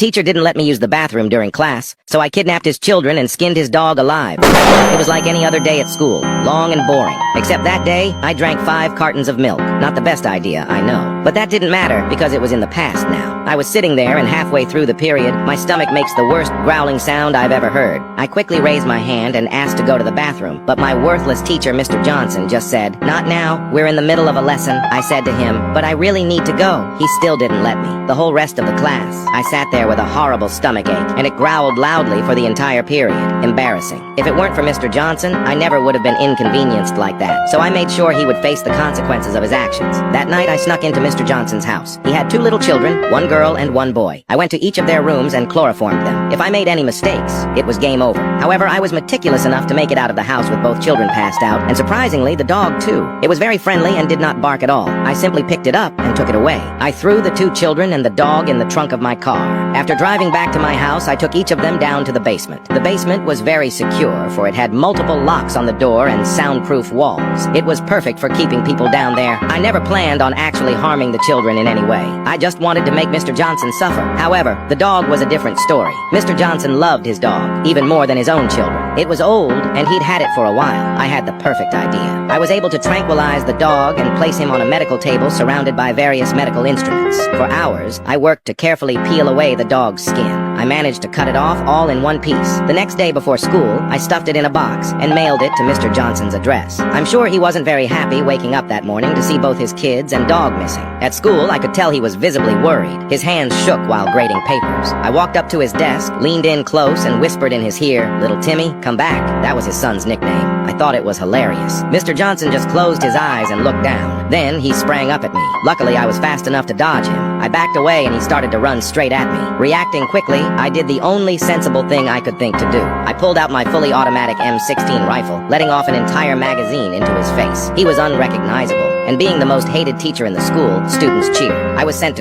Teacher didn't let me use the bathroom during class, so I kidnapped his children and skinned his dog alive. It was like any other day at school, long and boring. Except that day, I drank 5 cartons of milk. Not the best idea, I know. But that didn't matter, because it was in the past now. I was sitting there, and halfway through the period, my stomach makes the worst growling sound I've ever heard. I quickly raised my hand and asked to go to the bathroom, but my worthless teacher, Mr. Johnson, just said, "Not now, we're in the middle of a lesson." I said to him, "But I really need to go." He still didn't let me. The whole rest of the class, I sat there with a horrible stomachache, and it growled loudly for the entire period. Embarrassing. If it weren't for Mr. Johnson, I never would have been inconvenienced like that, so I made sure he would face the consequences of his actions. That night, I snuck into Mr. Johnson's house. He had 2 little children, 1 girl and 1 boy. I went to each of their rooms and chloroformed them. If I made any mistakes, it was game over. However, I was meticulous enough to make it out of the house with both children passed out, and surprisingly, the dog too. It was very friendly and did not bark at all. I simply picked it up and took it away. I threw the 2 children and the dog in the trunk of my car. After driving back to my house, I took each of them down to the basement. The basement was very secure, for it had multiple locks on the door and soundproof walls. It was perfect for keeping people down there. I never planned on actually harming the children in any way. I just wanted to make Mr. Johnson suffer. However, the dog was a different story. Mr. Johnson loved his dog, even more than his own children. It was old, and he'd had it for a while. I had the perfect idea. I was able to tranquilize the dog and place him on a medical table surrounded by various medical instruments. For hours, I worked to carefully peel away the dog's skin. I managed to cut it off all in one piece. The next day before school, I stuffed it in a box and mailed it to Mr. Johnson's address. I'm sure he wasn't very happy waking up that morning to see both his kids and dog missing. At school, I could tell he was visibly worried. His hands shook while grading papers. I walked up to his desk, leaned in close, and whispered in his ear, "Little Timmy, come back." That was his son's nickname. I thought it was hilarious. Mr. Johnson just closed his eyes and looked down. Then he sprang up at me. Luckily, I was fast enough to dodge him. I backed away and he started to run straight at me. Reacting quickly, I did the only sensible thing I could think to do. I pulled out my fully automatic M16 rifle, letting off an entire magazine into his face. He was unrecognizable, and being the most hated teacher in the school, students cheered. I was sent to